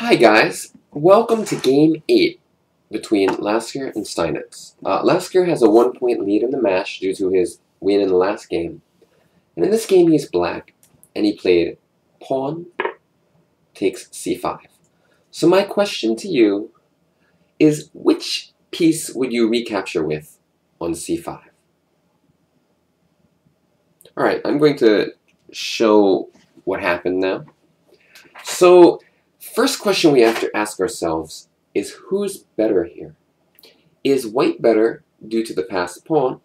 Hi guys, welcome to Game 8 between Lasker and Steinitz. Lasker has a 1-point lead in the match due to his win in the last game. And in this game he's black, and he played pawn takes c5. So my question to you is, which piece would you recapture with on c5? Alright, I'm going to show what happened now. So, first question we have to ask ourselves is, who's better here? Is white better due to the passed pawn,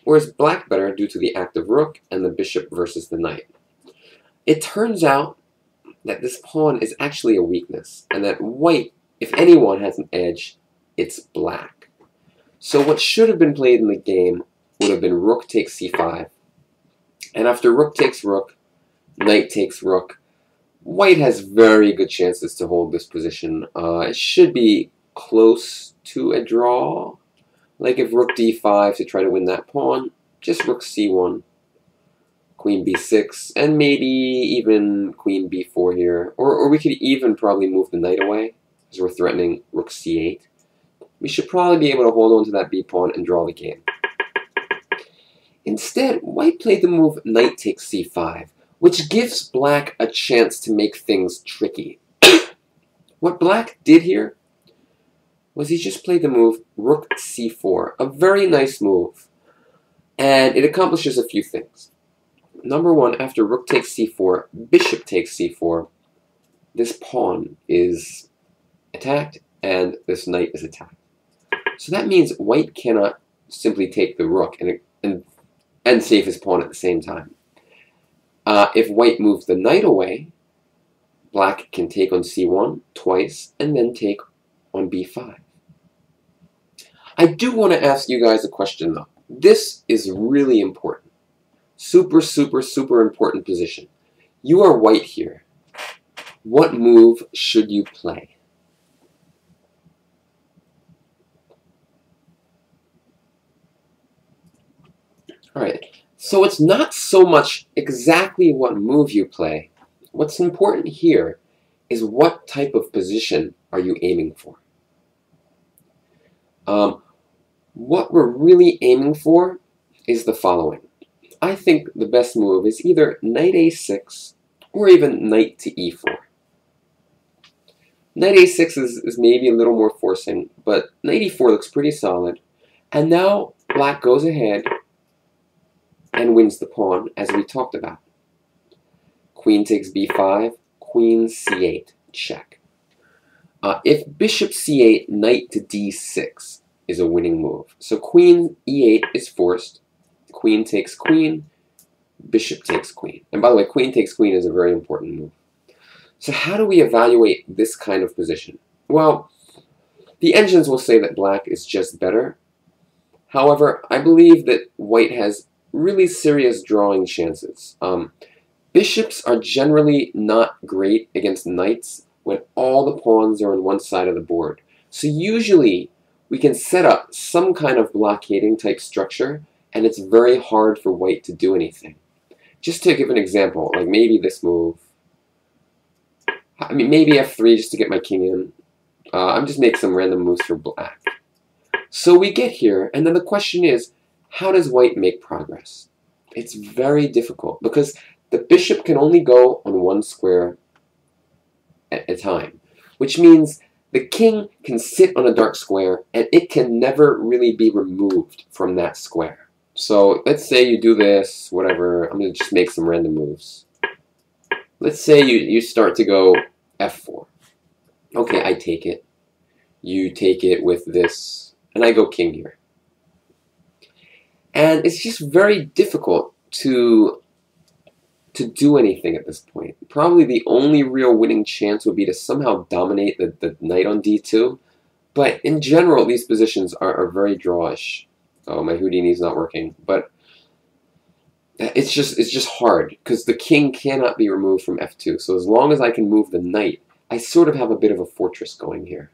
or is black better due to the active rook and the bishop versus the knight? It turns out that this pawn is actually a weakness, and that white, if anyone has an edge, it's black. So what should have been played in the game would have been rook takes c5, and after rook takes rook, knight takes rook, white has very good chances to hold this position. It should be close to a draw. Like if rook d5 to try to win that pawn, just rook c1, queen b6, and maybe even queen b4 here. Or we could even probably move the knight away, because we're threatening rook c8. We should probably be able to hold on to that b pawn and draw the game. Instead, white played the move knight takes c5, which gives black a chance to make things tricky. What black did here was he just played the move rook c4, a very nice move, and it accomplishes a few things. Number one, after rook takes c4, bishop takes c4, this pawn is attacked and this knight is attacked. So that means white cannot simply take the rook and save his pawn at the same time. If white moves the knight away, black can take on c1 twice and then take on b5. I do want to ask you guys a question though. This is really important. Super, super, super important position. You are white here. What move should you play? Alright. So it's not so much exactly what move you play. What's important here is what type of position are you aiming for. What we're really aiming for is the following. I think the best move is either knight a6 or even knight to e4. Knight a6 is maybe a little more forcing, but knight e4 looks pretty solid. And now black goes ahead and wins the pawn, as we talked about. Queen takes b5, queen c8, check. If bishop c8, knight to d6 is a winning move. So queen e8 is forced, queen takes queen, bishop takes queen. And by the way, queen takes queen is a very important move. So how do we evaluate this kind of position? Well, the engines will say that black is just better. However, I believe that white has really serious drawing chances. Bishops are generally not great against knights when all the pawns are on one side of the board. So usually we can set up some kind of blockading type structure, and it's very hard for white to do anything. Just to give an example, like maybe this move. I mean, maybe f3 just to get my king in. I'm just making some random moves for black. So we get here, and then the question is, how does white make progress? It's very difficult because the bishop can only go on one square at a time, which means the king can sit on a dark square and it can never really be removed from that square. So let's say you do this, whatever, I'm going to just make some random moves. Let's say you start to go f4. Okay, I take it. You take it with this, and I go king here. And it's just very difficult to do anything at this point. Probably the only real winning chance would be to somehow dominate the knight on d2. But in general, these positions are very drawish. Oh, my Houdini's not working. But it's just hard, because the king cannot be removed from f2. So as long as I can move the knight, I sort of have a bit of a fortress going here.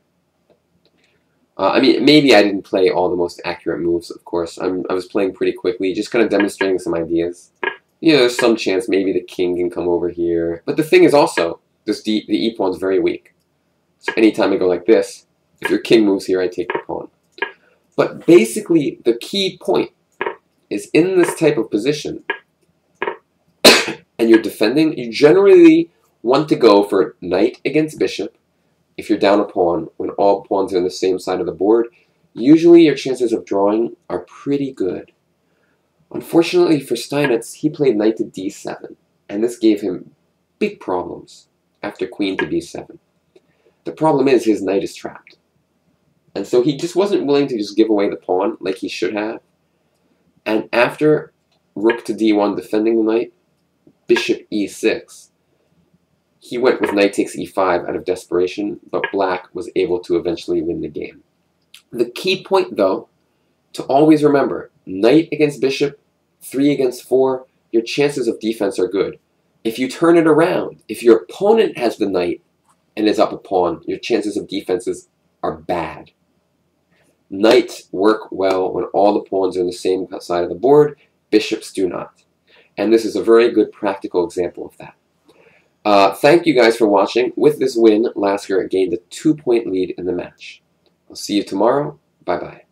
I mean, maybe I didn't play all the most accurate moves, of course. I was playing pretty quickly, just kind of demonstrating some ideas. You know, there's some chance maybe the king can come over here. But the thing is also, the e-pawn's very weak. So anytime I go like this, if your king moves here, I take the pawn. But basically, the key point is in this type of position, and you're defending, you generally want to go for knight against bishop. If you're down a pawn, when all pawns are on the same side of the board, usually your chances of drawing are pretty good. Unfortunately for Steinitz, he played knight to d7, and this gave him big problems after queen to b7. The problem is his knight is trapped. And so he just wasn't willing to just give away the pawn like he should have. And after rook to d1 defending the knight, bishop e6, he went with knight takes e5 out of desperation, but black was able to eventually win the game. The key point, though, to always remember, knight against bishop, 3 against 4, your chances of defense are good. If you turn it around, if your opponent has the knight and is up a pawn, your chances of defenses are bad. Knights work well when all the pawns are on the same side of the board, bishops do not. And this is a very good practical example of that. Thank you guys for watching. With this win, Lasker gained a 2-point lead in the match. I'll see you tomorrow. Bye-bye.